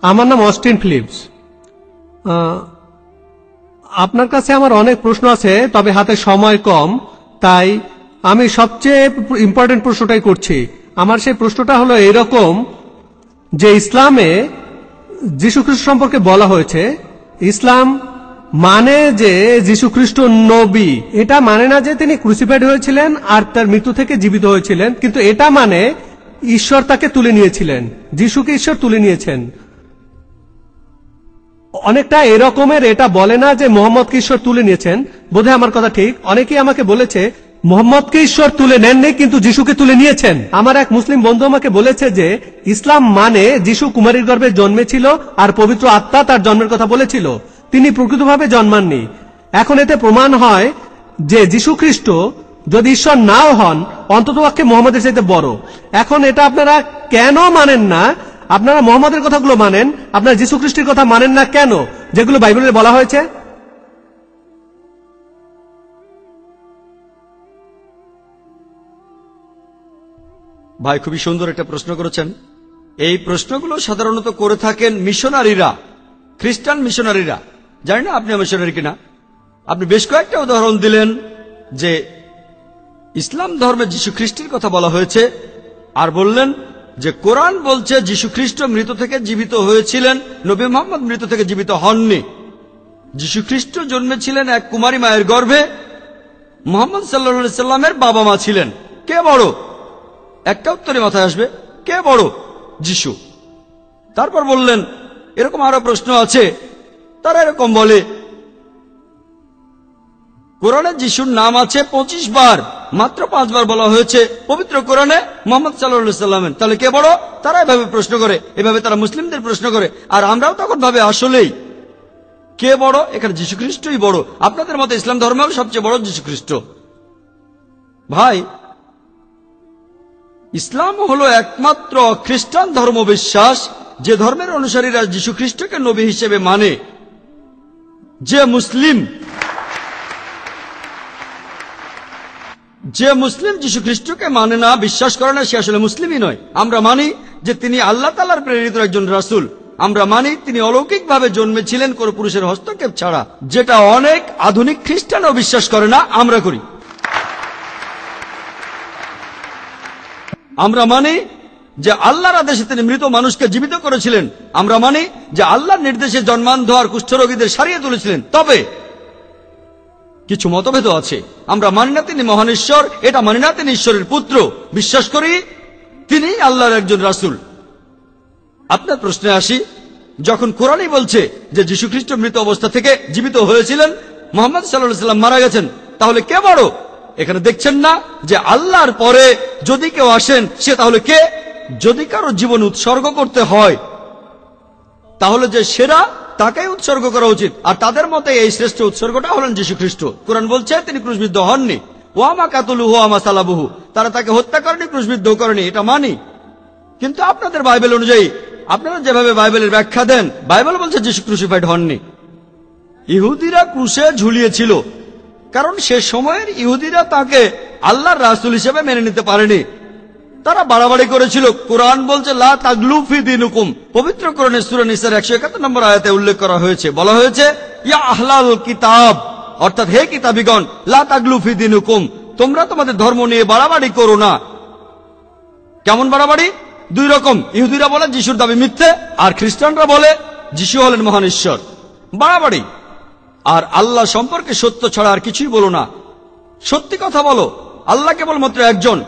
আমার নাম Austin Philips. আপনার কাছে আমার অনেক প্রশ্ন আছে, তবে হাতে সময় কম, তাই আমি সবচেয়ে ইম্পর্টেন্ট প্রশ্নটাই করছি। আমার সেই প্রশ্নটা হলো এরকম যে ইসলামে যীশুখ্রিস্ট সম্পর্কে বলা হয়েছে, ইসলাম মানে যে যীশুখ্রিস্ট নবী, এটা মানে না যে তিনি ক্রুসিফাইড হয়েছিলেন আর তার মৃত্যু থেকে জীবিত হয়েছিলেন, কিন্তু এটা মানে ঈশ্বর তাকে তুলে নিয়েছিলেন, যীশুকে ঈশ্বর তুলে নিয়েছেন। অনেকটা এরকমের, এটা বলে না যে মোহাম্মদকে ঈশ্বর তুলে নিয়েছেন। বোধহয় আমার কথা ঠিক। অনেকেই আমাকে বলেছে মোহাম্মদকে ঈশ্বর তুলে নেননি, কিন্তু যিশুকে তুলে নিয়েছেন। আমার এক মুসলিম বন্ধু আমাকে বলেছে যে ইসলাম মানে যিশু কুমারীর গর্ভে জন্মেছিল আর পবিত্র আত্মা তার জন্মের কথা বলেছিল, তিনি প্রকৃতভাবে জন্মাননি। এখন এতে প্রমাণ হয় যে যীশু খ্রিস্ট যদি ঈশ্বর নাও হন, অন্ততপক্ষে মোহাম্মদের চাইতে বড়। এখন এটা আপনারা কেন মানেন না? আপনারা মোহাম্মদের কথাগুলো মানেন, আপনারা যীশু খ্রিস্টের কথা মানেন না কেন, যেগুলো বাইবেলে বলা হয়েছে? ভাই খুবই সুন্দর একটা প্রশ্ন করেছেন। এই প্রশ্নগুলো সাধারণত করে থাকেন মিশনারিরা, খ্রিস্টান মিশনারিরা। জানি না আপনি মিশনারি কিনা। আপনি বেশ কয়েকটা উদাহরণ দিলেন যে ইসলাম ধর্মে যীশু খ্রিস্টের কথা বলা হয়েছে, আর বললেন যে কোরআন বলছে যীশু খ্রিস্ট মৃত থেকে জীবিত হয়েছিলেন, নবী মুহাম্মদ মৃত থেকে জীবিত হননি। যীশু খ্রিস্ট জন্মেছিলেন এক কুমারী মায়ের গর্ভে, মুহাম্মদ সাল্লাল্লাহু আলাইহি সাল্লামের বাবা মা ছিলেন। কে বড়? একটা উত্তরে মাথায় আসবে, কে বড়? যিশু। তারপর বললেন এরকম আরো প্রশ্ন আছে। তারা এরকম বলে কোরআনে যিশুর নাম আছে 25 বার, মাত্র 5 বার বলা হয়েছে পবিত্র কোরআনে মুহাম্মদ সাল্লাল্লাহু আলাইহি সাল্লামের। তাহলে কে বড়? তারা এভাবে প্রশ্ন করে, এভাবে তারা মুসলিমদের প্রশ্ন করে, আর আমরাও তখন ভাবে আসলেই কে বড়? এখানে যীশু খ্রিস্টই বড়। আপনাদের মতে ইসলাম ধর্মেও সবচেয়ে বড় যীশু খ্রিস্ট। ভাই, ইসলাম হলো একমাত্র খ্রিস্টান ধর্ম বিশ্বাস যে ধর্মের অনুসারীরা যীশু খ্রিস্টকে নবী হিসেবে মানে। যে মুসলিম যীশু খ্রিস্টকে মানে না, বিশ্বাস করে না, সে আসলে মুসলিমই নয়। আমরা মানি যে তিনি আল্লাহ তাআলার প্রেরিত একজন রাসূল। আমরা মানি তিনি অলৌকিকভাবে জন্মেছিলেন কোন পুরুষের হস্তক্ষেপ ছাড়া, যেটা অনেক আধুনিক খ্রিস্টানও বিশ্বাস করে না, আমরা করি। আমরা মানি যে আল্লাহর আদেশে তিনি মৃত মানুষকে জীবিত করেছিলেন। আমরা মানি যে আল্লাহর নির্দেশে জন্মান্ধ আর কুষ্ঠরোগীদের সারিয়ে তুলেছিলেন। তবে কিছু মতভেদ আছে। আমরা মানি না তিনি মহান ঈশ্বর, এটা মানি না তিনি ঈশ্বরের পুত্র, বিশ্বাস করি তিনি আল্লাহর একজন রাসূল। আপনার প্রশ্নে আসি, যখন কোরআনই বলছে যে যীশু খ্রিস্ট মৃত অবস্থা থেকে জীবিত হয়েছিলেন, মুহাম্মদ সাল্লাল্লাহু আলাইহি সাল্লাম মারা গেছেন, তাহলে কে বড়? এখানে দেখছেন না যে আল্লাহর পরে যদি কেউ আসেন সে তাহলে কে? যদি কারো জীবন উৎসর্গ করতে হয় তাহলে যে সেরা তাকেই উৎসর্গ করা উচিত, আর তাদের মতে এই শ্রেষ্ঠ উৎসর্গটা হলেন যীশু খ্রিস্ট। কোরআন বলছে তিনি ক্রুশবিদ্ধ হননি। ওয়ামা কাতুলুহু ওয়ামা সালাবুহু, তারা তাকে হত্যা করেনি, ক্রুশবিদ্ধ করেনি, এটা মানি। কিন্তু আপনাদের বাইবেল অনুযায়ী, আপনারা যেভাবে বাইবেলের ব্যাখ্যা দেন, বাইবেল বলছে যীশু ক্রুসিফাইড হননি। ইহুদিরা ক্রুশে ঝুলিয়েছিল, কারণ সে সময়ের ইহুদিরা তাকে আল্লাহর রাসূল হিসেবে মেনে নিতে পারেনি। তারা বাড়াবাড়ি করেছিল। কোরআন বলছে লা তাগলু ফি দীনিকুম। পবিত্র কোরআনে সূরা নিসার 171 নম্বর আয়াতে উল্লেখ করা হয়েছে, বলা হয়েছে ইয়া আহলাল কিতাব, অর্থাৎ হে কিতাবীগণ, লা তাগলু ফি দীনিকুম, তোমরা তোমাদের ধর্ম নিয়ে বাড়াবাড়ি করো না। কেমন বাড়াবাড়ি? দুই রকম। ইহুদিরা বলে যিশুর দাবি মিথ্যে, আর খ্রিস্টানরা বলে যিশু হলেন মহান ঈশ্বর। বাড়াবাড়ি। আর আল্লাহ সম্পর্কে সত্য ছাড়া আর কিছুই বলো না। সত্যি কথা বলো, আল্লাহ কেবলমাত্র একজন।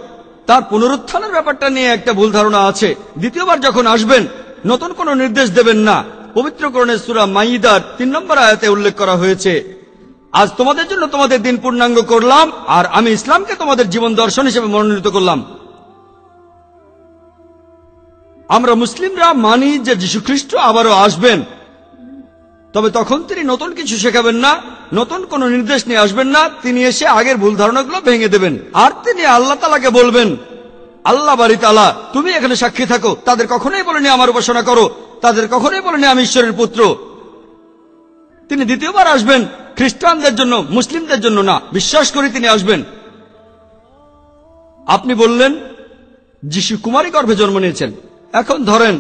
তার পুনরুত্থানের ব্যাপারটা নিয়ে একটা ভুল ধারণা আছে। দ্বিতীয়বার যখন আসবেন নতুন কোনো নির্দেশ দেবেন না। পবিত্র কোরআনের সূরা মাইদার 3 নম্বর আয়াতে উল্লেখ করা হয়েছে, আজ তোমাদের জন্য তোমাদের দিন পূর্ণাঙ্গ করলাম, আর আমি ইসলামকে তোমাদের জীবন দর্শন হিসেবে মনোনীত করলাম। আমরা মুসলিমরা মানি যে যীশু খ্রিস্ট আবারও আসবেন, তবে তখন তিনি নতুন কিছু শেখাবেন না, নতুন কোন নির্দেশ নিয়ে আসবেন না। তিনি এসে আগের ভুল ধারণাগুলো ভেঙে দেবেন, আর তিনি আল্লাহ তাআলাকে বলবেন, আল্লাহ বাড়ি তাআলা, তুমি এখানে সাক্ষী থাকো, তাদের কখনোই বলেনি আমার উপাসনা করো, তাদের কখনোই বলেনি আমি ঈশ্বরের পুত্র। তিনি দ্বিতীয়বার আসবেন খ্রিস্টানদের জন্য, মুসলিমদের জন্য না। বিশ্বাস করি তিনি আসবেন। আপনি বললেন যিশু কুমারী গর্ভে জন্ম নিয়েছেন। এখন ধরেন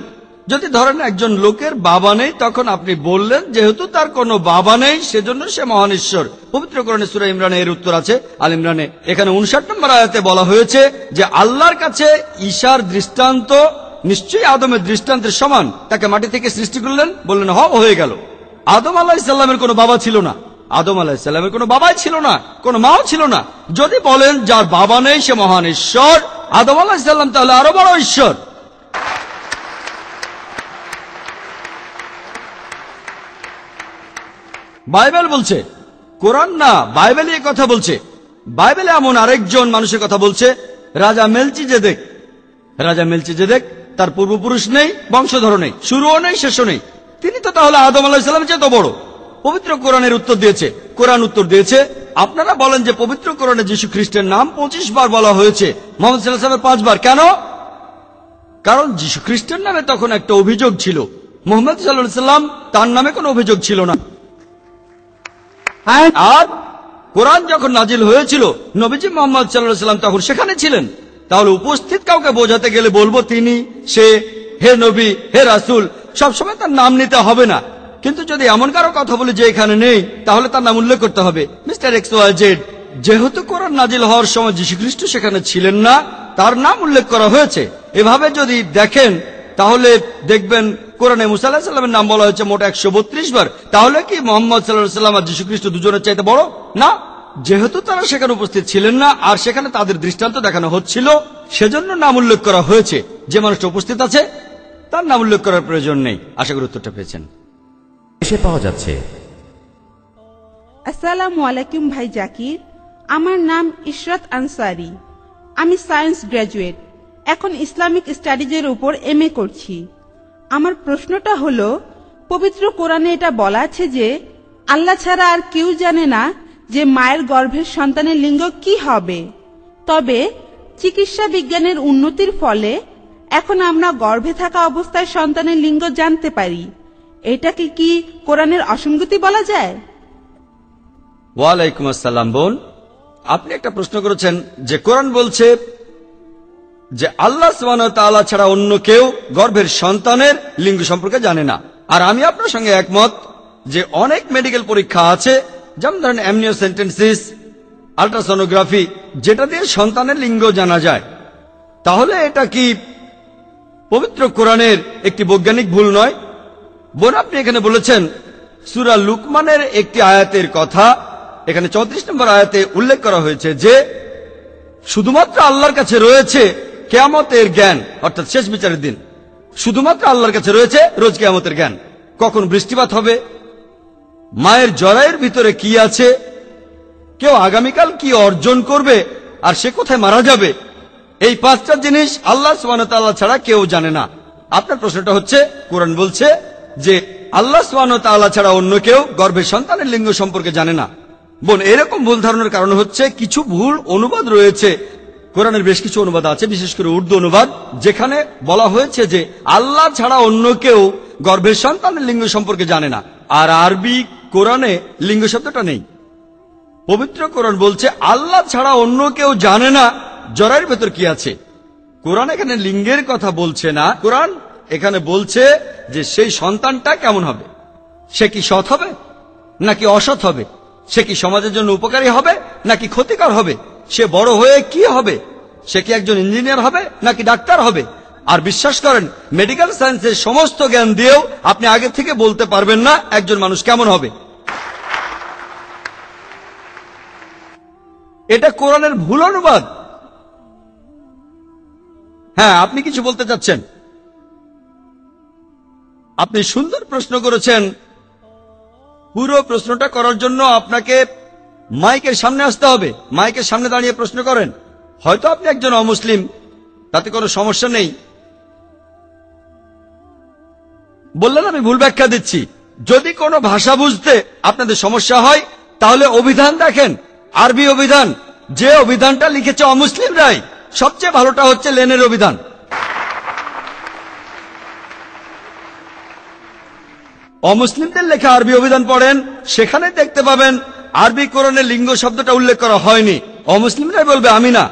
যদি ধরেন একজন লোকের বাবা নেই, তখন আপনি বললেন যেহেতু তার কোনো বাবা নেই সেজন্য সে মহান ঈশ্বর। পবিত্র কোরআনে সূরা ইমরানে এর উত্তর আছে, আল ইমরানে। এখানে 59 নম্বর আয়াতে বলা হয়েছে যে আল্লাহর কাছে ঈসার দৃষ্টান্ত নিশ্চয়ই আদমের দৃষ্টান্তের সমান। তাকে মাটি থেকে সৃষ্টি করলেন, বললেন হও, হয়ে গেল। আদম আলাইহিসসালামের কোনো বাবা ছিল না, আদম আলাইহিসসালামের কোনো বাবাই ছিল না, কোনো মাও ছিল না। যদি বলেন যার বাবা নেই সে মহান ঈশ্বর, আদম আলাইহিসসালাম তাহলে আরো বড় ঈশ্বর। বাইবেল বলছে, কোরআন না, বাইবেল এই কথা বলছে। বাইবেলে এমন আরেকজন মানুষের কথা বলছে, রাজা মেলকিজেদেক। রাজা মেলকিজেদেক, তার পূর্বপুরুষ নেই, বংশধর নেই, শুরুও নেই, শেষও নেই। তিনি তো তাহলে আদম আলাইহিস সালামের চেয়ে তো বড়। পবিত্র কোরআনের উত্তর দিয়েছে, কোরআন উত্তর দিয়েছে। আপনারা বলেন যে পবিত্র কোরআনে যীশু খ্রিস্টের নাম 25 বার বলা হয়েছে, মুহাম্মদ সাল্লাল্লাহু আলাইহি ওয়াসাল্লামের 5 বার। কেন? কারণ যীশু খ্রিস্টের নামে তখন একটা অভিযোগ ছিল, মুহাম্মদ সাল্লাল্লাহু আলাইহি ওয়াসাল্লাম তার নামে কোনো অভিযোগ ছিল না। আর কোরআন যখন নাজিল হয়েছিল নবীজি মুহাম্মদ সাল্লাল্লাহু আলাইহি ওয়াসাল্লাম তখন সেখানে ছিলেন। তাহলে উপস্থিত কাউকে বোঝাতে গেলে বলবো তিনি, সে, হে নবী, হে রাসূল, সবসময় তার নাম নিতে হবে না। কিন্তু যদি এমন কারো কথা বলি যে এখানে নেই, তাহলে তার নাম উল্লেখ করতে হবে, মিস্টার XYZ। যেহেতু কোরআন নাজিল হওয়ার সময় যীশু খ্রিস্ট সেখানে ছিলেন না, তার নাম উল্লেখ করা হয়েছে। এভাবে যদি দেখেন তাহলে দেখবেন কোরআনে মুসা আলাইহিস সালামের নাম বলা হয়েছে মোট 132 বার। তাহলে কি মুহাম্মদ সাল্লাল্লাহু আলাইহি ওয়াসাল্লাম আর যীশু খ্রিস্ট দুজনের চাইতে বড়? না, যেহেতু তারা সেখানে উপস্থিত ছিলেন না আর সেখানে তাদের দৃষ্টান্ত দেখানো হচ্ছিল, সেজন্য নাম উল্লেখ করা হয়েছে। যে মানুষটা উপস্থিত আছে তার নাম উল্লেখ করার প্রয়োজন নেই। আশা করি উত্তরটা পেয়েছেন। এসে পাওয়া যাচ্ছে। আসসালামু আলাইকুম ভাই জাকির, আমার নাম ইশরাত আনসারি। আমি সায়েন্স গ্র্যাজুয়েট, এখন ইসলামিক স্টাডিজের উপর MA করছি। আমার প্রশ্নটা হলো, পবিত্র কোরআনে এটা বলা আছে যে আল্লাহ ছাড়া আর কেউ জানে না যে মায়ের গর্ভের সন্তানের লিঙ্গ কি হবে। তবে চিকিৎসা বিজ্ঞানের উন্নতির ফলে এখন আমরা গর্ভে থাকা অবস্থায় সন্তানের লিঙ্গ জানতে পারি। এটাকে কি কোরআনের অসঙ্গতি বলা যায়? ওয়ালাইকুম আসসালাম বোন, আপনি একটা প্রশ্ন করেছেন যে কোরআন বলছে যে আল্লাহ সুবহানাহু ওয়া তাআলা ছাড়া অন্য কেউ গর্ভের সন্তানের লিঙ্গ সম্পর্কে জানে না। আর আমি আপনার সঙ্গে একমত যে অনেক মেডিকেল পরীক্ষা আছে, যেমন ধরেন অ্যামনিওসেন্টেন্সিস, আল্ট্রাসোনোগ্রাফি, যেটা দিয়ে সন্তানের লিঙ্গ জানা যায়। তাহলে এটা কি পবিত্র কোরআনের একটি বৈজ্ঞানিক ভুল নয়? বোন, আপনি এখানে বলেছেন সূরা লুকমানের একটি আয়াতের কথা। এখানে 34 নম্বর আয়াতে উল্লেখ করা হয়েছে যে শুধুমাত্র আল্লাহর কাছে রয়েছে কিয়ামতের জ্ঞান, অর্থাৎ শেষ বিচারের দিন। শুধুমাত্র আল্লাহর কাছে রয়েছে রোজ কিয়ামতের জ্ঞান, কখন বৃষ্টিপাত হবে, মায়ের জরায়ের ভিতরে কি আছে, কেউ আগামীকাল কি অর্জন করবে, আর সে কোথায় মারা যাবে। এই 5টা জিনিস আল্লাহ সুবহানাহু ওয়া তাআলা ছাড়া কেউ জানে না। আপনার প্রশ্নটা হচ্ছে, কোরআন বলছে যে আল্লাহ সুবহানাহু ওয়া তাআলা ছাড়া অন্য কেউ গর্ভের সন্তানের লিঙ্গ সম্পর্কে জানে না। বোন, এরকম ভুল ধারণার কারণ হচ্ছে কিছু ভুল অনুবাদ রয়েছে। কোরআনের বেশ কিছু অনুবাদ আছে, বিশেষ করে উর্দু অনুবাদ, যেখানে বলা হয়েছে যে আল্লাহ ছাড়া অন্য কেউ গর্ভের সন্তানের লিঙ্গ সম্পর্কে জানে না। আর আরবি কোরআনে লিঙ্গ শব্দটা নেই। পবিত্র কোরআন বলছে আল্লাহ ছাড়া অন্য কেউ জানে না জরায়ের ভেতর কি আছে। কোরআন এখানে লিঙ্গের কথা বলছে না, কোরআন এখানে বলছে যে সেই সন্তানটা কেমন হবে। সে কি সৎ হবে নাকি অসৎ হবে, সে কি সমাজের জন্য উপকারী হবে নাকি ক্ষতিকর হবে, সে বড় হয়ে কি হবে, সে কি একজন ইঞ্জিনিয়ার হবে নাকি ডাক্তার হবে। আর বিশ্বাস করেন, মেডিকেল সায়েন্সের সমস্ত জ্ঞান দিয়েও আপনি আগে থেকে বলতে পারবেন না একজন মানুষ কেমন হবে। এটা কোরআনের ভুল অনুবাদ। হ্যাঁ, আপনি কিছু বলতে চাচ্ছেন? আপনি সুন্দর প্রশ্ন করেছেন। পুরো প্রশ্নটা করার জন্য আপনাকে মাইকের সামনে আসতে হবে, মাইকের সামনে দাঁড়িয়ে প্রশ্ন করেন। হয়তো আপনি একজন অমুসলিম, তাতে কোনো সমস্যা নেই। বললেন আমি ভুল ব্যাখ্যা দিচ্ছি। যদি কোনো ভাষা বুঝতে আপনাদের সমস্যা হয় তাহলে অভিধান দেখেন, আরবি অভিধান। যে অভিধানটা লিখেছে অমুসলিমরাই, সবচেয়ে ভালোটা হচ্ছে লেনের অভিধান। অমুসলিমদের লেখা আরবি অভিধান পড়েন, সেখানে দেখতে পাবেন আরবি কোরআনে লিঙ্গ শব্দটা উল্লেখ করা হয়নি। অমুসলিমরাই বলবে আমি না।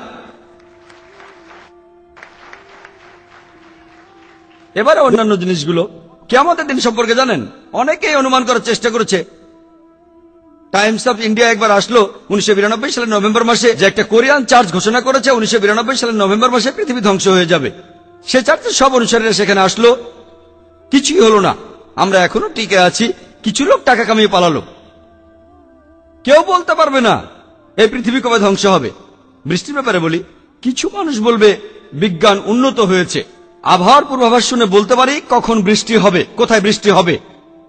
এবারে অন্যান্য জিনিসগুলো কিয়ামতের দিন সম্পর্কে জানেন, অনেকেই অনুমান করার চেষ্টা করেছে। টাইমস অফ ইন্ডিয়া একবার আসলো 1992 সালের নভেম্বর মাসে, যে একটা কোরিয়ান চার্চ ঘোষণা করেছে 1992 সালের নভেম্বর মাসে পৃথিবী ধ্বংস হয়ে যাবে। সে চার্চের সব অনুসারীরা সেখানে আসলো, কিছুই হলো না। আমরা এখনো টিকে আছি। কিছু লোক টাকা কামিয়ে পালালো। কেউ বলতে পারবে না এই পৃথিবী কবে ধ্বংস হবে। বৃষ্টির ব্যাপারে বলি, কিছু মানুষ বলবে বিজ্ঞান উন্নত হয়েছে, আবহাওয়ার পূর্বাভাস শুনে বলতে পারি কখন বৃষ্টি হবে, কোথায় বৃষ্টি হবে।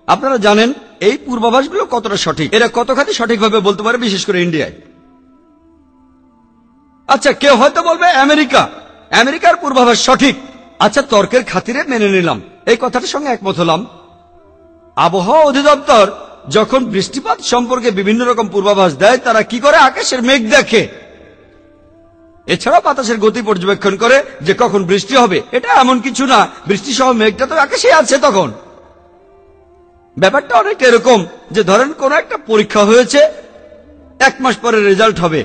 আপনারা জানেন এই পূর্বাভাসগুলো কতটা সঠিক, এরা কতখানি সঠিকভাবে বলতে পারে, বিশেষ করে ইন্ডিয়ায়। আচ্ছা, কেউ হয়তো বলবে আমেরিকার পূর্বাভাস সঠিক। আচ্ছা, তর্কের খাতিরে মেনে নিলাম, এই কথাটার সঙ্গে একমত হলাম। আবহাওয়া অধিদপ্তর যখন বৃষ্টিপাত সম্পর্কে বিভিন্ন রকম পূর্বাভাস দেয়, তারা কি করে? আকাশের মেঘ দেখে, এছাড়াও বাতাসের গতি পর্যবেক্ষণ করে যে কখন বৃষ্টি হবে। এটা এমন কিছু না, বৃষ্টি সহ মেঘটা তো আকাশে আছে। তখন ব্যাপারটা অনেক এরকম যে ধরেন কোন একটা পরীক্ষা হয়েছে, 1 মাস পরে রেজাল্ট হবে।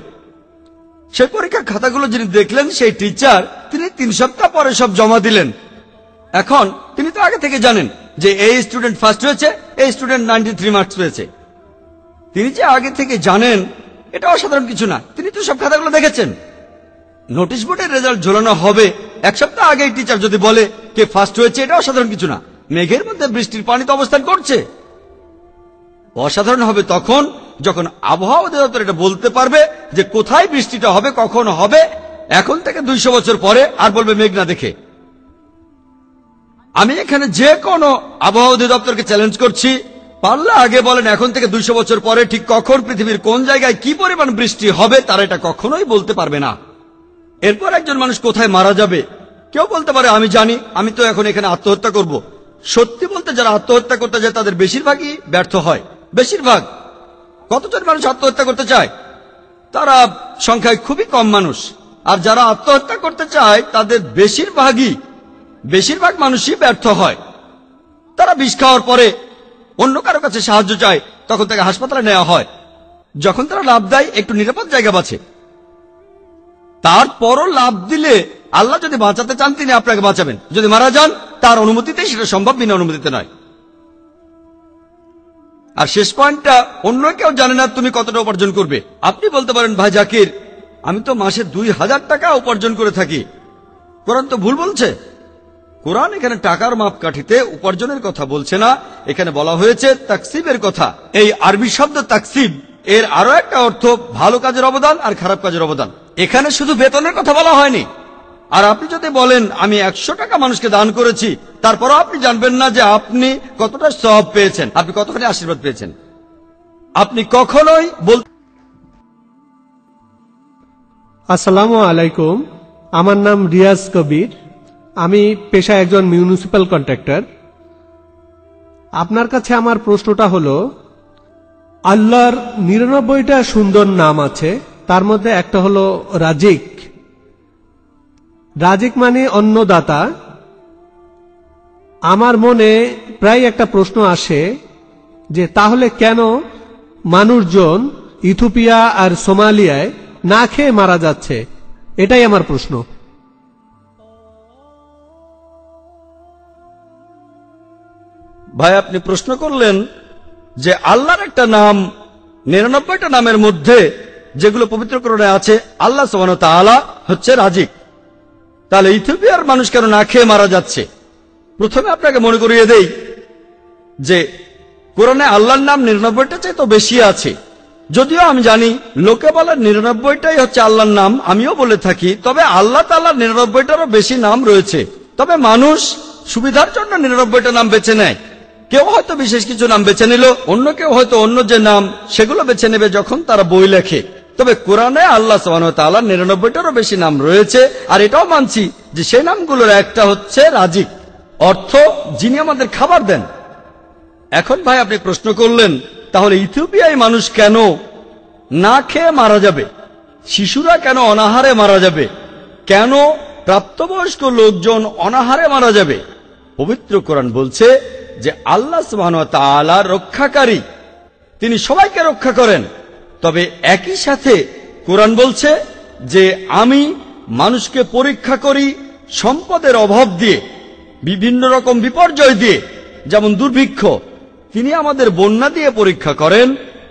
সেই পরীক্ষার খাতাগুলো যিনি দেখলেন সেই টিচার, তিনি 3 সপ্তাহ পরে সব জমা দিলেন। এখন তিনি তো আগে থেকে জানেন যে এই স্টুডেন্ট ফার্স্ট হয়েছে, এই স্টুডেন্ট 93 মার্কস পেয়েছে। তিনি যে আগে থেকে জানেন এটা অসাধারণ কিছু না, তিনি তো সব খাতাগুলো দেখেছেন। নোটিশ বোর্ডের রেজাল্ট ঝোলানো হবে 1 সপ্তাহ আগেই টিচার যদি বলে কে ফার্স্ট হয়েছে, এটা অসাধারণ কিছু না। মেঘের মধ্যে বৃষ্টির পানি তো অবস্থান করছে। অসাধারণ হবে তখন যখন আবহাওয়া অধিদপ্তর এটা বলতে পারবে যে কোথায় বৃষ্টিটা হবে, কখন হবে, এখন থেকে 200 বছর পরে, আর বলবে মেঘ না দেখে। আমি এখানে যে কোনো আবহাওয়া অধিদপ্তরকে চ্যালেঞ্জ করছি, পারলে আগে বলেন এখন থেকে 200 বছর পরে ঠিক কখন পৃথিবীর কোন জায়গায় কি পরিমাণ বৃষ্টি হবে, তারা এটা কখনোই বলতে পারবে না। এরপর একজন মানুষ কোথায় মারা যাবে, কেউ বলতে পারে আমি জানি, আমি তো এখন এখানে আত্মহত্যা করব। সত্যি বলতে যারা আত্মহত্যা করতে যায় তাদের বেশিরভাগই ব্যর্থ হয়। বেশিরভাগ। কতজন মানুষ আত্মহত্যা করতে চায়? তারা সংখ্যায় খুবই কম মানুষ। আর যারা আত্মহত্যা করতে চায় তাদের বেশিরভাগ মানুষই ব্যর্থ হয়। তারা বিষ খাওয়ার পরে অন্য কারো কাছে সাহায্য চায়, তখন তাকে হাসপাতালে নেওয়া হয়। যখন তারা লাভ দেয় একটু নিরাপদ জায়গা বাছে। তারপরও লাভ দিলে আল্লাহ যদি বাঁচাতে চান তিনি আপনাকে বাঁচাবেন। যদি মারা যান তার অনুমতিতে সেটা সম্ভব, বিনা অনুমতিতে নয়। আর শেষ পয়েন্টটা, অন্য কেউ জানে না তুমি কতটা উপার্জন করবে। আপনি বলতে পারেন ভাই জাকির, আমি তো মাসে 2000 টাকা উপার্জন করে থাকি। কোরআন তো ভুল বলছে। কোরআন এখানে টাকার মাপকাঠিতে উপার্জনের কথা বলছে না, এখানে বলা হয়েছে তাকসিবের কথা। এই আরবি শব্দ তাকসিব, এর আরো একটা অর্থ ভালো কাজের অবদান আর খারাপ কাজের অবদান। এখানে শুধু বেতনের কথা বলা হয়নি। আর আপনি যদি বলেন আমি 100 টাকা মানুষকে দান করেছি, তারপরও আপনি জানবেন না যে আপনি কতটা সওয়াব পেয়েছেন, আপনি কতখানি আশীর্বাদ পেয়েছেন। আপনি কখনোই আসসালামু আলাইকুম, আমার নাম রিয়াজ কবির। আমি পেশায় একজন মিউনিসিপ্যাল কন্ট্রাক্টর। আপনার কাছে আমার প্রশ্নটা হলো, আল্লাহর 99টা সুন্দর নাম আছে, তার মধ্যে একটা হলো রাজিক। রাজিক মানে অন্নদাতা। আমার মনে প্রায় একটা প্রশ্ন আসে যে তাহলে কেন মানুষজন ইথিওপিয়া আর সোমালিয়ায় না খেয়ে মারা যাচ্ছে? এটাই আমার প্রশ্ন। ভাই আপনি প্রশ্ন করলেন যে আল্লাহর একটা নাম 99টা নামের মধ্যে যেগুলো পবিত্র কোরআনে আছে, আল্লাহ সুবহানাহু ওয়া তাআলা হচ্ছে রাজিক। তাহলে ইথিওপিয়ার মানুষ কেন না খেয়ে মারা যাচ্ছে? প্রথমে আপনাকে মনে করিয়ে দেই যে কোরআনে আল্লাহর নাম 99টা চাইতে বেশি আছে। যদিও আমি জানি লোকে বলে 99টাই হচ্ছে আল্লাহর নাম, আমিও বলে থাকি, তবে আল্লাহ তাআলার 99টারও বেশি নাম রয়েছে। তবে মানুষ সুবিধার জন্য 99টা নাম বেছে নেয়। কেউ হয়তো বিশেষ কিছু নাম বেছে নিল, অন্য কেউ হয়তো অন্য যে নাম সেগুলো বেছে নেবে যখন তারা বই লেখে। তবে কোরআনে আল্লাহ সুবহানাহু ওয়া তাআলার 99টারও বেশি নাম রয়েছে। আর এটাও মানছি যে সেই নামগুলোর একটা হচ্ছে রাজিক, অর্থ যিনি আমাদের খাবার দেন। এখন ভাই আপনি প্রশ্ন করলেন তাহলে ইথিওপিয়ায় মানুষ কেন না খেয়ে মারা যাবে, শিশুরা কেন অনাহারে মারা যাবে, কেন প্রাপ্তবয়স্ক লোকজন অনাহারে মারা যাবে? পবিত্র কোরআন বলছে যে আল্লাহ সুবহানাহু ওয়া তাআলা রক্ষাকারী, তিনি সবাইকে রক্ষা করেন। তবে একই সাথে কোরআন বলছে যে আমি মানুষকে পরীক্ষা করি সম্পদের অভাব দিয়ে, বিভিন্ন রকম বিপর্যয় দিয়ে, যেমন দুর্ভিক্ষ। তিনি আমাদের বন্যা দিয়ে পরীক্ষা করেন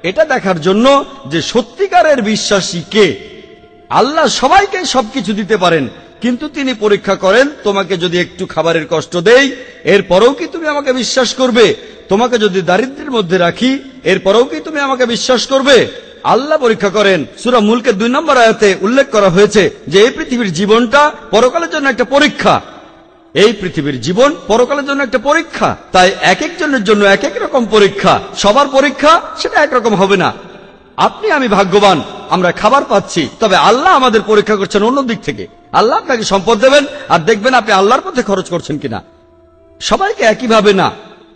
এটা দেখার জন্য যে সত্যিকারের বিশ্বাসী কে। আল্লাহ সবাইকে সবকিছু দিতে পারেন, কিন্তু তিনি পরীক্ষা করেন তোমাকে যদি একটু খাবারের কষ্ট দেই এরপরেও কি তুমি আমাকে বিশ্বাস করবে? তোমাকে যদি দারিদ্র্যের মধ্যে রাখি এরপরেও কি তুমি আমাকে বিশ্বাস করবে? আল্লাহ পরীক্ষা করেন। সূরা মুলকের 2 নম্বর আয়াতে উল্লেখ করা হয়েছে যে এই পৃথিবীর জীবনটা পরকালের জন্য একটা পরীক্ষা। এই পৃথিবীর জীবন পরকালের জন্য একটা পরীক্ষা। তাই এক একজনের জন্য এক এক রকম পরীক্ষা। সবার পরীক্ষা সেটা একরকম হবে না। আপনি আমি ভাগ্যবান, আমরা খাবার পাচ্ছি, তবে আল্লাহ আমাদের পরীক্ষা করছেন অন্য দিক থেকে। আল্লাহ আপনাকে সম্পদ দেবেন আর দেখবেন আপনি আল্লাহর পথে খরচ করছেন কিনা। সবাইকে একইভাবে না,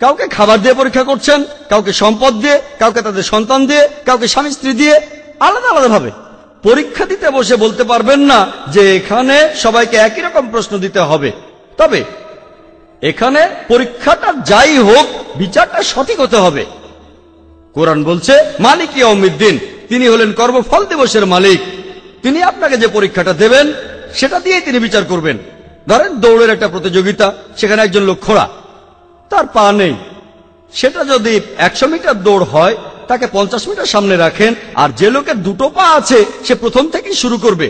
কাউকে খাবার দিয়ে পরীক্ষা করছেন, কাউকে সম্পদ দিয়ে, কাউকে তাদের সন্তান দিয়ে, কাউকে স্বামী স্ত্রী দিয়ে, আলাদা আলাদা ভাবে পরীক্ষা দিতে বসে বলতে পারবেন না যে এখানে সবাইকে একই রকম প্রশ্ন দিতে হবে। তবে এখানে পরীক্ষাটা যাই হোক বিচারটা সঠিক হতে হবে। কোরআন বলছে মালিক ইয়াউমিদ্দিন, তিনি হলেন কর্মফল দিবসের মালিক। তিনি আপনাকে যে পরীক্ষাটা দেবেন সেটা দিয়েই তিনি বিচার করবেন। ধরেন দৌড়ের একটা প্রতিযোগিতা, সেখানে একজন লোক খোড়া, তার পা নেই। সেটা যদি 100 মিটার দৌড় হয় তাকে 50 মিটার সামনে রাখেন, আর যে লোকের 2টো পা আছে সে প্রথম থেকেই শুরু করবে,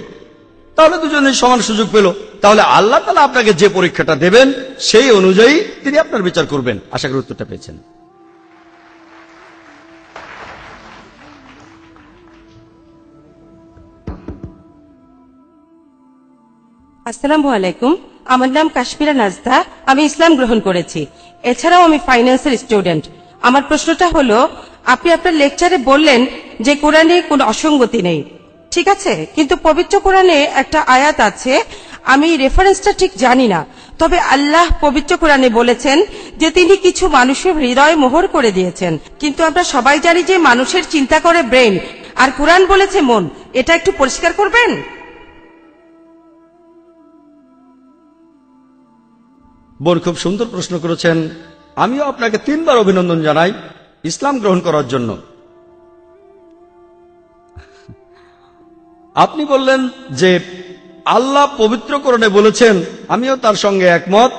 তাহলে দুজনেই সমান সুযোগ পেল। তাহলে আল্লাহ তাআলা আপনাকে যে পরীক্ষাটা দেবেন সেই অনুযায়ী তিনি আপনার বিচার করবেন। আশা করি উত্তরটা পেয়েছেন। আসসালামু আলাইকুম, আমার নাম কাশ্মীরা নাজদা, আমি ইসলাম গ্রহণ করেছি। এছাড়াও আমি ফাইন্যান্সের স্টুডেন্ট। আমার প্রশ্নটা হলো, আপনি আপনার লেকচারে বললেন যে কোরআনে কোনো অসঙ্গতি নেই, ঠিক আছে, কিন্তু পবিত্র কোরআনে একটা আয়াত আছে, আমি রেফারেন্সটা ঠিক জানি না, তবে আল্লাহ পবিত্র কোরআনে বলেছেন যে তিনি কিছু মানুষের হৃদয় মোহর করে দিয়েছেন। কিন্তু আমরা সবাই জানি যে মানুষের চিন্তা করে ব্রেন, আর কোরআন বলেছে মন। এটা একটু পরিষ্কার করবেন? বোন খুব সুন্দর প্রশ্ন করেছেন। আমিও আপনাকে 3 বার অভিনন্দন জানাই ইসলাম গ্রহণ করার জন্য। আপনি বললেন যে আল্লাহ পবিত্র কোরআনে বলেছেন, আমিও তার সঙ্গে একমত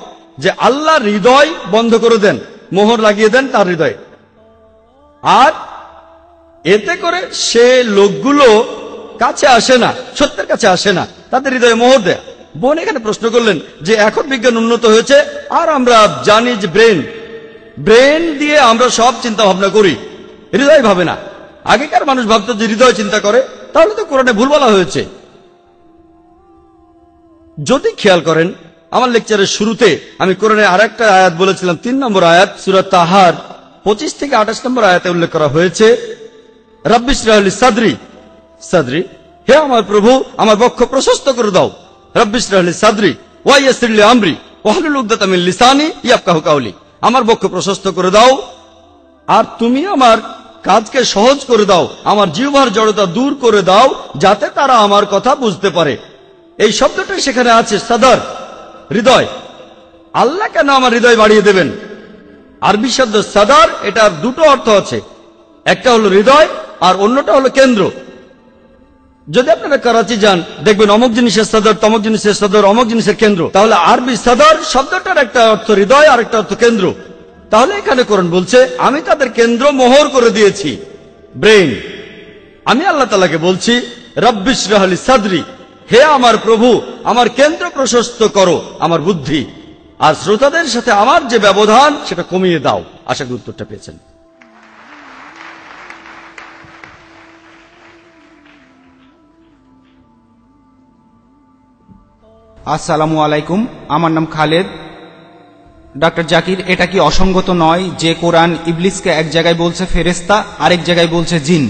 যে আল্লাহ হৃদয় বন্ধ করে দেন, মোহর লাগিয়ে দেন তার হৃদয়ে, আর এতে করে সে লোকগুলো কাছে আসে না, সত্যের কাছে আসে না, তাদের হৃদয়ে মোহর দেয়। বোন এখানে প্রশ্ন করলেন যে এখন বিজ্ঞান উন্নত হয়েছে আর আমরা জানি যে ব্রেন দিয়ে আমরা সব চিন্তা ভাবনা করি, হৃদয় ভাবে না। আগেকার মানুষ ভাবত যে হৃদয় চিন্তা করে, তাহলে তো কোরআনে ভুল বলা হয়েছে। যদি খেয়াল করেন আমার লেকচারের শুরুতে আমি কোরআনে আরেকটা আয়াত বলেছিলাম, 3 নম্বর আয়াত সূরা তাহার 25 থেকে 28 নম্বর আয়াতে উল্লেখ করা হয়েছে, রাব্বি ইশরাহ লি সাদরি, সাদরি, হে আমার প্রভু আমার বক্ষ প্রশস্ত করে দাও। রাব্বি ইশরাহ লি সাদরি ওয়া ইয়াসসির লি আমরি ওয়াহলুল উকদাতাম মিন লিসানি ইয়াফকাহু কাওলি, আমার বক্ষ প্রশস্ত করে দাও আর তুমি আমার কাজকে সহজ করে দাও, আমার জিহ্বার জড়তা দূর করে দাও যাতে তারা আমার কথা বুঝতে পারে। এই শব্দটা সেখানে আছে, সাদর, হৃদয়। আল্লাহ কেন আমার হৃদয় বাড়িয়ে দেবেন? আরবি শব্দ সাদর, এটার 2টো অর্থ আছে, একটা হলো হৃদয় আর অন্যটা হলো কেন্দ্র। যদি আপনারা করাচি যান দেখবেন অমুক জিনিসের সদর, তমুক জিনিসের সদর, অমুক জিনিসের কেন্দ্র। তাহলে আরবি সদর শব্দটার একটা অর্থ হৃদয় আর একটা অর্থ কেন্দ্র। তাহলে এখানে কোরআন বলছে আমি তাদের কেন্দ্র মোহর করে দিয়েছি, ব্রেন। আমি আল্লাহ তাআলাকে বলছি রাব্বি ইশরাহ লি সাদরি, হে আমার প্রভু আমার কেন্দ্র প্রশস্ত করো, আমার বুদ্ধি আর শ্রোতাদের সাথে আমার যে ব্যবধান সেটা কমিয়ে দাও। আশা করি উত্তরটা পেয়েছেন। আসসালামু আলাইকুম, আমার নাম খালেদ। ডক্টর জাকির, এটা কি অসঙ্গত নয় যে কোরআন ইবলিসকে এক জায়গায় বলছে ফেরেশতা, আরেক জায়গায় বলছে জিন?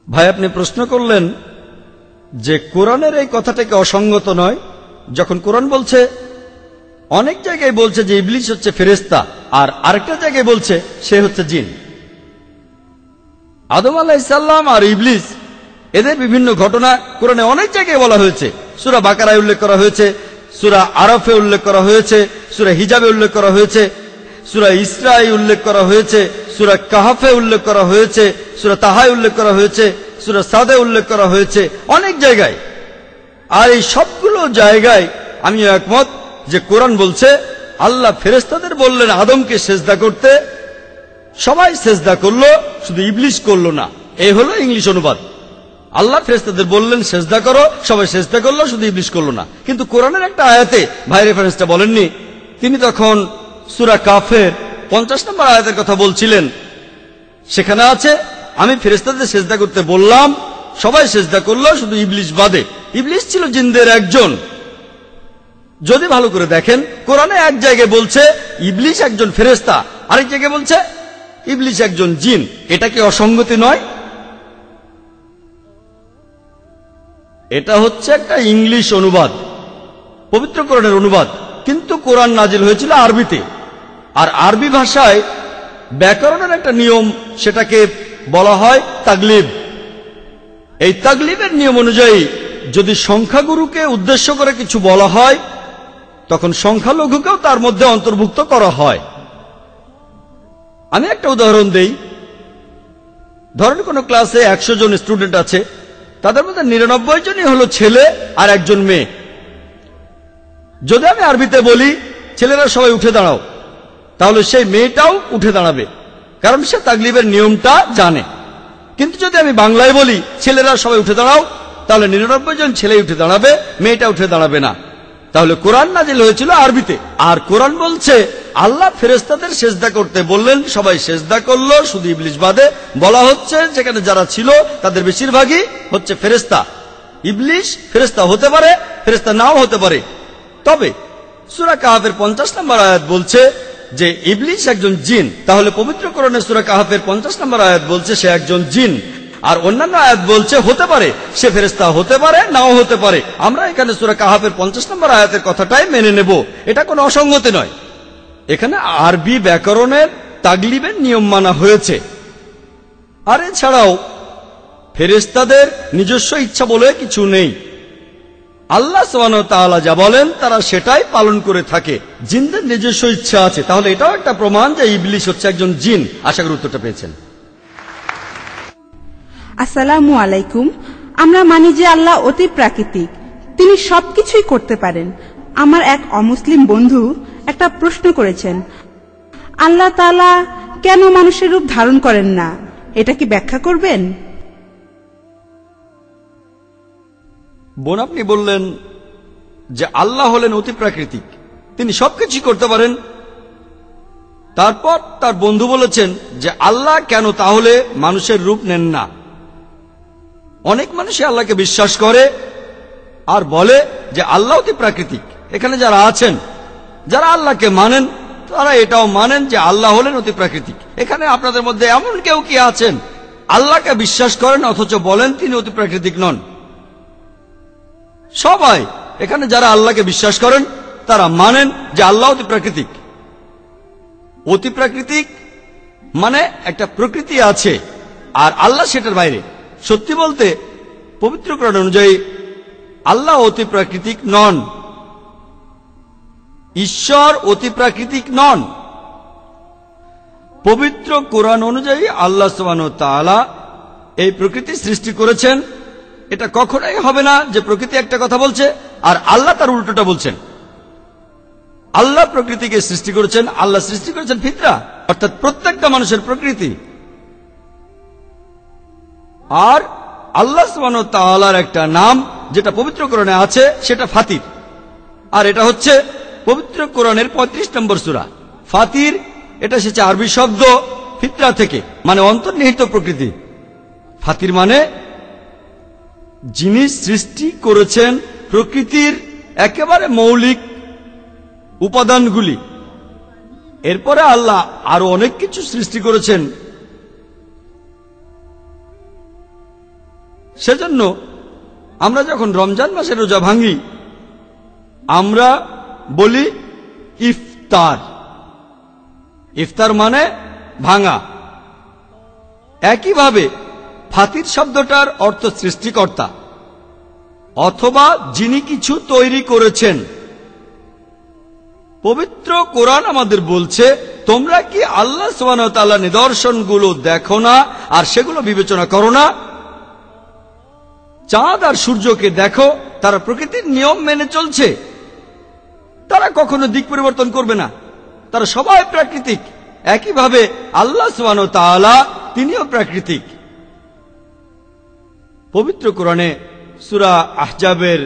ভাই আপনি প্রশ্ন করলেন যে কোরআনের এই কথাটাকে অসঙ্গত নয়, যখন কোরআন বলছে, অনেক জায়গায় বলছে যে ইবলিস হচ্ছে ফেরেশতা আর আরেকটা জায়গায় বলছে সে হচ্ছে জিন। আদম আলাইহিস সালাম আর ইবলিস এদের বিভিন্ন ঘটনা কোরআনে অনেক জায়গায় বলা হয়েছে। সূরা বাকারায় উল্লেখ করা হয়েছে, সূরা আরাফে উল্লেখ করা হয়েছে, সূরা হিজাবে উল্লেখ করা হয়েছে, সূরা ইসরায় উল্লেখ করা হয়েছে, সূরা কাহাফে উল্লেখ করা হয়েছে, সূরা তাহায় উল্লেখ করা হয়েছে, সূরা সাদে উল্লেখ করা হয়েছে, অনেক জায়গায়। আর এই সবগুলো জায়গায় আমি একমত যে কোরআন বলছে আল্লাহ ফেরেশতাদের বললেন আদমকে সেজদা করতে, সবাই সেজদা করলো, শুধু ইবলিস করলো না। এই হলো ইংলিশ অনুবাদ। আল্লাহ ফেরেশতাদের বললেন সেজদা করো, সবাই সেজদা করলো, শুধু ইবলিস করলো না। কিন্তু কোরআনের একটা আয়াতে ভাই রেফারেন্সটা বলেননি, তিনি তখন সূরা কাফের 50 নম্বর আয়াতের কথা বলছিলেন। সেখানে আছে আমি ফেরেশতাদের সেজদা করতে বললাম, সবাই সেজদা করলো, শুধু ইবলিস বাদে। ইবলিস ছিল জিনদের একজন। যদি ভালো করে দেখেন, কোরআনে এক জায়গায় বলছে ইবলিস একজন ফেরেশতা, আরেক জায়গায় বলছে ইবলিস একজন জিন। এটা কি অসঙ্গতি নয়? এটা হচ্ছে একটা ইংলিশ অনুবাদ, পবিত্র কোরআনের অনুবাদ, কিন্তু কোরআন নাজিল হয়েছিল আরবিতে। আর আরবি ভাষায় ব্যাকরণের একটা নিয়ম, সেটাকে বলা হয় তাগলিব। এই তাগলিবের নিয়ম অনুযায়ী যদি সংখ্যাগুরুকে উদ্দেশ্য করে কিছু বলা হয়, তখন সংখ্যালঘুকেও তার মধ্যে অন্তর্ভুক্ত করা হয়। আমি একটা উদাহরণ দেই। ধরেন কোন ক্লাসে 100 জন স্টুডেন্ট আছে, তাদের মধ্যে 99 জনই হলো ছেলে আর একজন মেয়ে। যদি আমি আরবিতে বলি ছেলেরা সবাই উঠে দাঁড়াও, তাহলে সেই মেয়েটাও উঠে দাঁড়াবে, কারণ সে তাগলিবের নিয়মটা জানে। কিন্তু যদি আমি বাংলায় বলি ছেলেরা সবাই উঠে দাঁড়াও, তাহলে 99 জন ছেলে উঠে দাঁড়াবে, মেয়েটা উঠে দাঁড়াবে না। তাহলে কোরআন নাজিল হয়েছিল আরবিতে। আর কোরআন বলছে আল্লাহ ফেরেশতাদের সেজদা করতে বললেন, সবাই সেজদা করলো, শুধু ইবলিস বাদে। বলা হচ্ছে যেখানে যারা ছিল তাদের বেশিরভাগই হচ্ছে ফেরেশতা। ইবলিস ফেরেশতা হতে পারে, ফেরেশতা নাও হতে পারে। তবে সূরা কাহফের 50 নম্বর আয়াত বলছে যে ইবলিস একজন জিন। তাহলে পবিত্র কোরআনের সূরা কাহফের 50 নম্বর আয়াত বলছে সে একজন জিন, আর অন্যান্য আয়াত বলছে হতে পারে সে ফেরেশতা হতে পারে, নাও হতে পারে। আমরা এখানে সূরা কাহফের 50 নম্বর আয়াতের কথাটাই মেনে নেব, এটা কোনো অসঙ্গতি নয়। এখানে আরবি ব্যাকরণের তাগলিবের নিয়ম মানা হয়েছে। আর এছাড়াও ফেরেশতাদের নিজস্ব ইচ্ছা বলে কিছু নেই। আল্লাহ সুবহানাহু ওয়া তাআলা যা বলেন তারা সেটাই পালন করে থাকে। জিনদের নিজস্ব ইচ্ছা আছে, তাহলে এটাও একটা প্রমাণ যে ইবলিস হচ্ছে একজন জিন। আশা করি উত্তরটা পেয়েছেন। আসসালামু আলাইকুম। আমরা মানি যে আল্লাহ অতি প্রাকৃতিক, তিনি সবকিছুই করতে পারেন। আমার এক অমুসলিম বন্ধু একটা প্রশ্ন করেছেন, আল্লাহ তাআলা কেন মানুষের রূপ ধারণ করেন না, এটা কি ব্যাখ্যা করবেন? বোন, আপনি বললেন যে আল্লাহ হলেন অতি প্রাকৃতিক, তিনি সবকিছু করতে পারেন। তারপর তার বন্ধু বলেছেন যে আল্লাহ কেন তাহলে মানুষের রূপ নেন না। অনেক মানুষই আল্লাহকে বিশ্বাস করে আর বলে যে আল্লাহ অতি প্রাকৃতিক। এখানে যারা আছেন, যারা আল্লাহকে মানেন, তারা এটাও মানেন যে আল্লাহ হলেন অতি প্রাকৃতিক। এখানে আপনাদের মধ্যে এমন কেউ কি আছেন আল্লাহকে বিশ্বাস করেন অথচ বলেন তিনি অতি প্রাকৃতিক নন? সবাই এখানে যারা আল্লাহকে বিশ্বাস করেন তারা মানেন যে আল্লাহ অতি প্রাকৃতিক। অতি প্রাকৃতিক মানে একটা প্রকৃতি আছে আর আল্লাহ সেটার বাইরে। সত্যি বলতে পবিত্র কোরআন অনুযায়ী আল্লাহ অতি প্রাকৃতিক নন, ঈশ্বর অতি প্রাকৃতিক নন। পবিত্র কোরআন অনুযায়ী আল্লাহ সুবহানাহু ওয়া তাআলা এই প্রকৃতি সৃষ্টি করেছেন। এটা কখনোই হবে না যে প্রকৃতি একটা কথা বলছে আর আল্লাহ তার উল্টোটা বলছেন। আল্লাহ প্রকৃতিকে সৃষ্টি করেছেন, আল্লাহ সৃষ্টি করেছেন ফিতরা, অর্থাৎ প্রত্যেকটা মানুষের প্রকৃতি। আর আল্লাহ সুবহানাহু ওয়া তাআলার একটা নাম যেটা পবিত্র কোরআনে আছে সেটা ফাতির, আর এটা হচ্ছে পবিত্র কোরআনের 35 নম্বর সূরা ফাতির। এটা এসেছে আরবি শব্দ ফিতরা থেকে, মানে অন্তর্নিহিত প্রকৃতি। ফাতির মানে যিনি সৃষ্টি করেছেন প্রকৃতির একেবারে মৌলিক উপাদানগুলি। এরপরে আল্লাহ আরো অনেক কিছু সৃষ্টি করেছেন। সেজন্য আমরা যখন রমজান মাসে রোজা ভাঙি আমরা বলি ইফতার। ইফতার মানে ভাঙা। একইভাবে ফাতির শব্দটার অর্থ সৃষ্টিকর্তা অথবা যিনি কিছু তৈরি করেছেন। পবিত্র কোরআন আমাদের বলছে তোমরা কি আল্লাহ সুবহানাহু ওয়া তাআলার নিদর্শনগুলো দেখো না আর সেগুলো বিবেচনা করো না? চাঁদ আর সূর্যকে দেখো, তারা প্রকৃতির নিয়ম মেনে চলছে, তারা কখনো দিক পরিবর্তন করবে না, তারা সবাই প্রাকৃতিক। একইভাবে আল্লাহ সুবহানাহু ওয়া তাআলা তিনিও প্রাকৃতিক। পবিত্র কোরআনে সূরা আহজাবের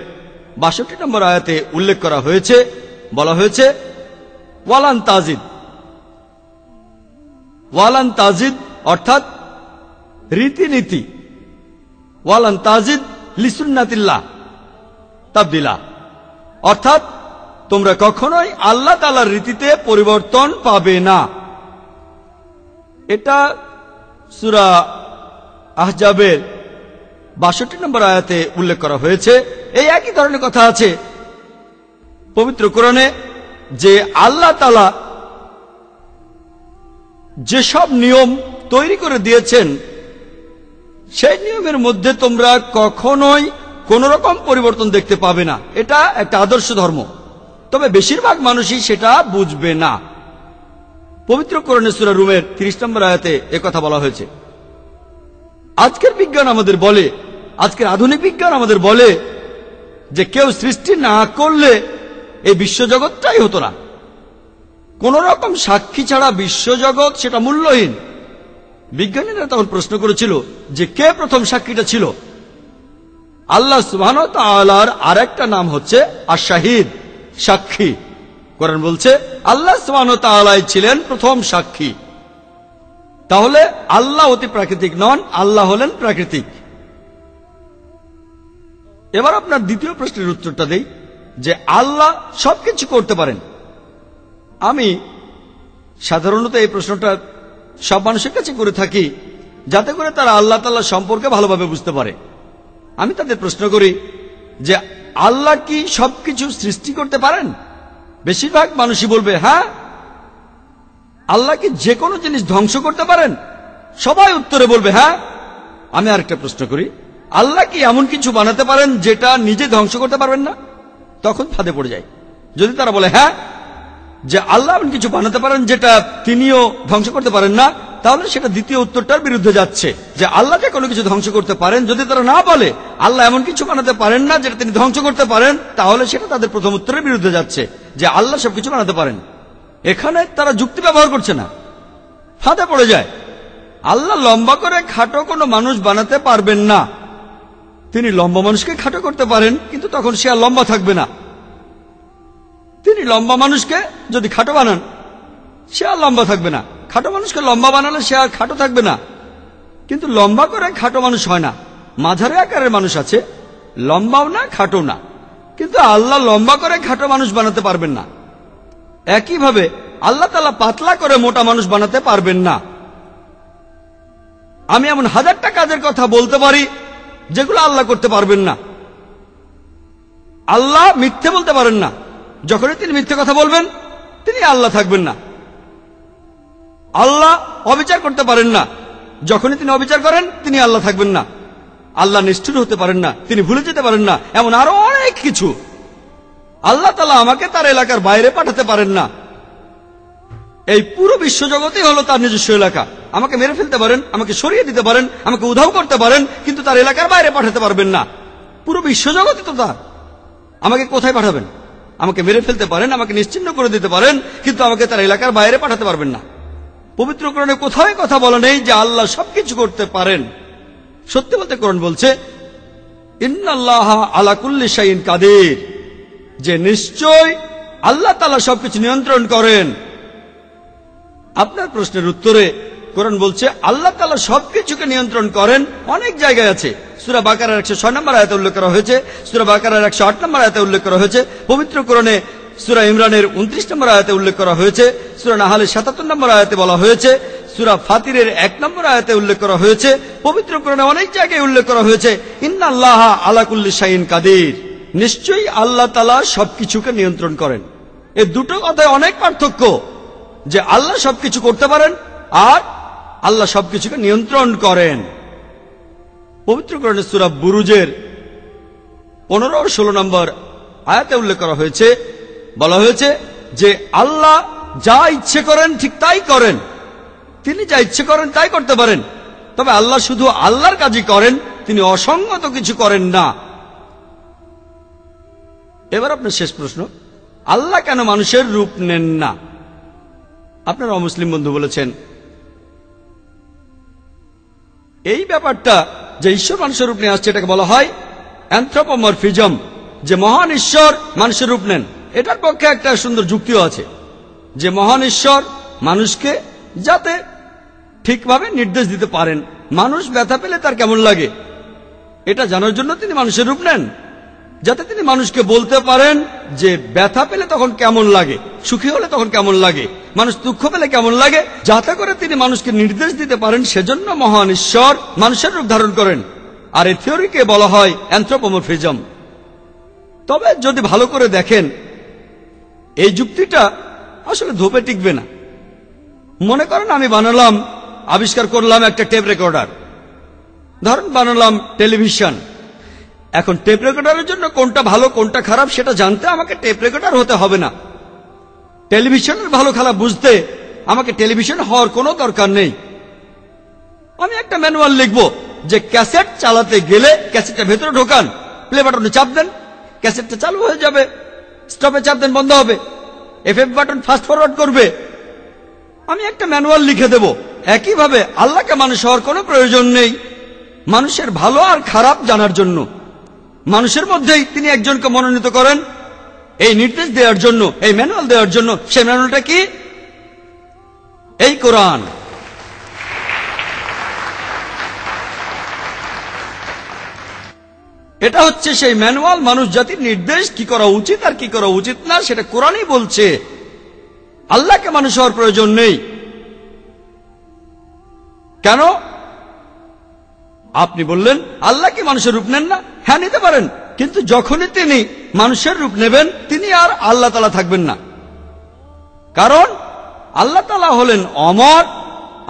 ৬২ নম্বর আয়াতে উল্লেখ করা হয়েছে, বলা হয়েছে ওয়ালান তাজিদ। ওয়ালান তাজিদ অর্থাৎ রীতিনীতি, ওয়ালান তাজিদ লিসুন্নাতিল্লাহ তাবদিলা, অর্থাৎ তোমরা কখনোই আল্লাহ তাআলার রীতিতে পরিবর্তন পাবে না। এটা সূরা আহজাবের ৬২ নম্বর আয়াতে উল্লেখ করা হয়েছে। এই একই ধরনের কথা আছে পবিত্র কোরআনে যে আল্লাহ তাআলা যেসব নিয়ম তৈরি করে দিয়েছেন সেই নিয়মের মধ্যে তোমরা কখনোই কোন রকম পরিবর্তন দেখতে পাবে না। এটা একটা আদর্শ ধর্ম, তবে বেশিরভাগ মানুষই সেটা বুঝবে না। পবিত্র কোরআনে সূরা রুমের ৩০ নম্বর আয়াতে একথা বলা হয়েছে। আজকের বিজ্ঞান আমাদের বলে, আজকের আধুনিক বিজ্ঞান আমাদের বলে যে কেউ সৃষ্টি না করলে এই বিশ্বজগৎটাই হতো না। কোন রকম সাক্ষী ছাড়া বিশ্বজগৎ সেটা মূল্যহীন। বিজ্ঞানীরা তখন প্রশ্ন করেছিল যে কে প্রথম সাক্ষীটা ছিল। আল্লাহ সুবহানাহু ওয়া তাআলার আরেকটা নাম হচ্ছে আশ-শাহীদ, সাক্ষী। কোরআন বলছে আল্লাহ সুবহানাহু ওয়া তাআলাই ছিলেন প্রথম সাক্ষী। তাহলে আল্লাহ অতি প্রাকৃতিক নন, আল্লাহ হলেন প্রাকৃতিক। এবার আপনার দ্বিতীয় প্রশ্নের উত্তরটা দেই যে আল্লাহ সবকিছু করতে পারেন। আমি সাধারণত এই প্রশ্নটা সব মানুষের কাছে করে থাকি যাতে করে তারা আল্লাহ তাআলা সম্পর্কে ভালোভাবে বুঝতে পারে। আমি তাদের প্রশ্ন করি যে আল্লাহ কি সবকিছু সৃষ্টি করতে পারেন? বেশিরভাগ মানুষই বলবে হ্যাঁ। আল্লাহ কি যে কোনো জিনিস ধ্বংস করতে পারেন? সবাই উত্তরে বলবে হ্যাঁ। আমি আরেকটা প্রশ্ন করি, আল্লাহ কি এমন কিছু বানাতে পারেন যেটা নিজে ধ্বংস করতে পারবেন না? তখন ফাঁদে পড়ে যায়। যদি তারা বলে হ্যাঁ যে আল্লাহ এমন কিছু বানাতে পারেন যেটা তিনিও ধ্বংস করতে পারেন না, তাহলে সেটা দ্বিতীয় উত্তরটার বিরুদ্ধে যাচ্ছে যে আল্লাহ যে কোনো কিছু ধ্বংস করতে পারেন। যদি তারা না বলে আল্লাহ এমন কিছু বানাতে পারেন না যেটা তিনি ধ্বংস করতে পারেন, তাহলে সেটা তাদের প্রথম উত্তরের বিরুদ্ধে যাচ্ছে যে আল্লাহ সবকিছু বানাতে পারেন। এখানে তারা যুক্তি ব্যবহার করছে না, ফাঁদে পড়ে যায়। আল্লাহ লম্বা করে খাটো কোনো মানুষ বানাতে পারবেন না। তিনি লম্বা মানুষকে খাটো করতে পারেন, কিন্তু তখন সে আর লম্বা থাকবে না। তিনি লম্বা মানুষকে যদি খাটো বানান, সে আর লম্বা থাকবে না। খাটো মানুষকে লম্বা বানালে সে আর খাটো থাকবে না। কিন্তু লম্বা করে খাটো মানুষ হয় না। মাঝারি আকারের মানুষ আছে, লম্বাও না খাটো না, কিন্তু আল্লাহ লম্বা করে খাটো মানুষ বানাতে পারবেন না। একইভাবে আল্লাহ তাআলা পাতলা করে মোটা মানুষ বানাতে পারবেন না। আমি এমন হাজারটা কাজের কথা বলতে পারি যেগুলো আল্লাহ করতে পারবেন না। আল্লাহ মিথ্যে বলতে পারেন না। যখনই তিনি মিথ্যে কথা বলবেন তিনি আল্লাহ থাকবেন না। আল্লাহ অবিচার করতে পারেন না। যখনই তিনি অবিচার করেন তিনি আল্লাহ থাকবেন না। আল্লাহ নিষ্ঠুর হতে পারেন না, তিনি ভুলে যেতে পারেন না, এমন আরো অনেক কিছু। আল্লাহ তাআলা আমাকে তার এলাকার বাইরে পাঠাতে পারেন না। এই পুরো বিশ্বজগতই হলো তার নিজস্ব এলাকা। আমাকে মেরে ফেলতে পারেন, আমাকে সরিয়ে দিতে পারেন, আমাকে উধাও করতে পারেন, কিন্তু তার এলাকার বাইরে পাঠাতে পারবেন না। পুরো বিশ্বজগতই তো তার। আমাকে কোথায় পাঠাবেন? আমাকে মেরে ফেলতে পারেন, আমাকে নিশ্চিহ্ন করে দিতে পারেন, কিন্তু আমাকে তার এলাকার বাইরে পাঠাতে পারবেন না। পবিত্র কোরআনে কোথাও কথা বলা নেই যে আল্লাহ সবকিছু করতে পারেন। সত্যি বলতে কোরআন বলছে ইন্নাল্লাহা আলা কুল্লি শাইইন কাদির, যে নিশ্চয় আল্লাহ তাআলা সবকিছু নিয়ন্ত্রণ করেন। আপনার প্রশ্নের উত্তরে কোরআন বলছে আল্লাহ তাআলা সবকিছুকে নিয়ন্ত্রণ করেন। অনেক জায়গায় আছে। সূরা বাকারার 106 নম্বর আয়াতে উল্লেখ করা হয়েছে, সূরা বাকারার 108 নম্বর আয়াতে উল্লেখ করা হয়েছে, পবিত্র কোরআনে সূরা ইমরানের 29 নম্বর আয়াতে উল্লেখ করা হয়েছে, সূরা নাহলের 77 নম্বর আয়াতে বলা হয়েছে, সূরা ফাতিরের 1 নম্বর আয়াতে উল্লেখ করা হয়েছে, পবিত্র কোরআনে অনেক জায়গায় উল্লেখ করা হয়েছে ইন্নাল্লাহা আলা কুল্লি শাইইন কাদির, নিশ্চয়ই আল্লাহ তাআলা সবকিছুকে নিয়ন্ত্রণ করেন। এই দুটো কথায় অনেক পার্থক্য, যে আল্লাহ সবকিছু করতে পারেন আর আল্লাহ সবকিছুকে নিয়ন্ত্রণ করেন। পবিত্র কোরআনে সূরা বুরুজের 15 ও 16 নম্বর আয়াতে উল্লেখ করা হয়েছে, বলা হয়েছে যে আল্লাহ যা ইচ্ছে করেন ঠিক তাই করেন। তিনি যা ইচ্ছে করেন তাই করতে পারেন, তবে আল্লাহ শুধু আল্লাহর কাজই করেন, তিনি অসঙ্গত কিছু করেন না। এবার আপনার শেষ প্রশ্ন, আল্লাহ কেন মানুষের রূপ নেন না? আপনার অমুসলিম বন্ধু বলেছেন এই ব্যাপারটা যে ঈশ্বর মানুষের রূপ নিয়ে আসছে এটাকে বলা হয় অ্যানথ্রোপোমরফিজম, যে মহান ঈশ্বর মানুষের রূপ নেন। এটার পক্ষে একটা সুন্দর যুক্তিও আছে যে মহান ঈশ্বর মানুষকে যাতে ঠিকভাবে নির্দেশ দিতে পারেন। মানুষ ব্যথা পেলে তার কেমন লাগে এটা জানার জন্য তিনি মানুষের রূপ নেন, যাতে তিনি মানুষকে বলতে পারেন যে ব্যথা পেলে তখন কেমন লাগে, সুখী হলে তখন কেমন লাগে, মানুষ দুঃখ পেলে কেমন লাগে, যাতে করে তিনি মানুষকে নির্দেশ দিতে পারেন। সেজন্য মহান ঈশ্বর মানুষের রূপ ধারণ করেন। আর এই থিওরিকে বলা হয় অ্যানথ্রোপোমরফিজম। তবে যদি ভালো করে দেখেন এই যুক্তিটা আসলে ধোপে টিকবে না। মনে করেন আমি আবিষ্কার করলাম একটা টেপ রেকর্ডার, ধরুন বানালাম টেলিভিশন। এখন টেপ রেকর্ডারের জন্য কোনটা ভালো কোনটা খারাপ সেটা জানতে আমাকে টেপ রেকর্ডার হতে হবে না। টেলিভিশনের ভালো খারাপ বুঝতে আমাকে টেলিভিশন হওয়ার কোনো দরকার নেই। আমি একটা ম্যানুয়াল লিখব যে ক্যাসেট চালাতে গেলে ক্যাসেটটা ভেতরে ঢোকান, প্লে বাটনে চাপ দেন, ক্যাসেটটা চালু হয়ে যাবে, স্টপে চাপ দেন, বন্ধ হবে, এফএফ বাটন ফাস্ট ফরওয়ার্ড করবে। আমি একটা ম্যানুয়াল লিখে দেব। একইভাবে আল্লাহকে মানুষ হওয়ার কোনো প্রয়োজন নেই মানুষের ভালো আর খারাপ জানার জন্য। মানুষের মধ্যেই তিনি একজনকে মনোনীত করেন এই নির্দেশ দেওয়ার জন্য, এই ম্যানুয়াল দেওয়ার জন্য। সেই ম্যানুয়ালটা কি? এই কোরআন। এটা হচ্ছে সেই ম্যানুয়াল, মানুষ জাতির নির্দেশ, কি করা উচিত আর কি করা উচিত না সেটা কোরআনই বলছে। আল্লাহকে মানুষ হওয়ার প্রয়োজন নেই। কেন? আপনি বললেন আল্লাহ কি মানুষের রূপ নেন না? হ্যাঁ, নিতে পারেন, কিন্তু যখনই তিনি মানুষের রূপ নেবেন তিনি আর আল্লাহ তাআলা থাকবেন না। কারণ আল্লাহ তাআলা হলেন অমর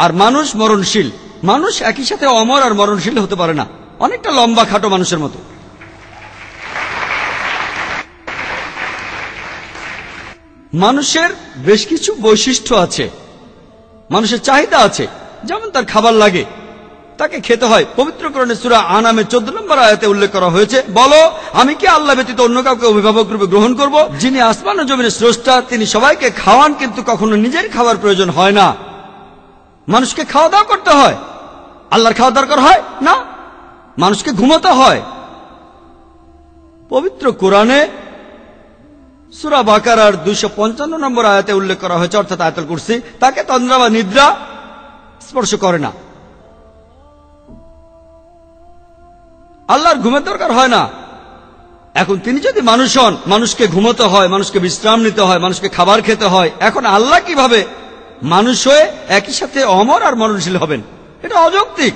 আর মানুষ মরণশীল। মানুষ একই সাথে অমর আর মরণশীল হতে পারে না, অনেকটা লম্বা খাটো মানুষের মতো। মানুষের বেশ কিছু বৈশিষ্ট্য আছে, মানুষের চাহিদা আছে, যেমন তার খাবার লাগে, তাকে খেতে হয়। পবিত্র কোরআনে সূরা আনামের 14 নম্বর আয়াতে উল্লেখ করা হয়েছে, বলো আমি কি আল্লাহ ব্যতীত অন্য কাউকে অভিভাবক রূপে গ্রহণ করব? যিনি আসমান ও জমিনের স্রষ্টা তিনি সবাইকে খাওয়ান, কিন্তু কখনো নিজের খাওয়ার প্রয়োজন হয় না। মানুষকে খাওয়া দাওয়া করতে হয়, আল্লাহর খাওয়া দরকার হয় না। মানুষকে ঘুমাতে হয়। পবিত্র কোরআনে সূরা বাকারার 255 নম্বর আয়াতে উল্লেখ করা হয়েছে, অর্থাৎ আয়াতুল কুরসি, তাকে তন্দ্রা বা নিদ্রা স্পর্শ করে না। আল্লাহর ঘুমের দরকার হয় না। এখন তিনি যদি মানুষ হন, মানুষকে ঘুমোতে হয়, মানুষকে বিশ্রাম নিতে হয়, মানুষকে খাবার খেতে হয়। এখন আল্লাহ কিভাবে মানুষ হয়ে একই সাথে অমর আর মরণশীল হবেন? এটা অযৌক্তিক।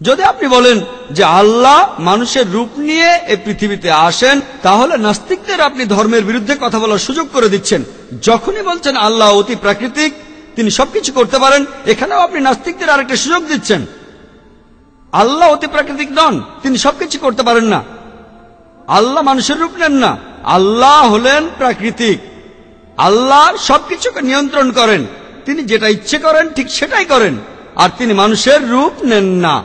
যদি আপনি বলেন যে আল্লাহ মানুষের রূপ নিয়ে এই পৃথিবীতে আসেন, তাহলে নাস্তিকদের আপনি ধর্মের বিরুদ্ধে কথা বলার সুযোগ করে দিচ্ছেন। যখনই বলছেন আল্লাহ অতি প্রাকৃতিক, তিনি সবকিছু করতে পারেন, এখানেও আপনি নাস্তিকদের আরেকটা সুযোগ দিচ্ছেন। আল্লাহ অতি প্রাকৃতিক নন, তিনি সবকিছু করতে পারেন না। আল্লাহ মানুষের রূপ নেন না, আল্লাহ হলেন প্রাকৃতিক। আল্লাহ সবকিছুকে নিয়ন্ত্রণ করেন, তিনি যেটা ইচ্ছে করেন ঠিক সেটাই করেন, আর তিনি মানুষের রূপ নেন না।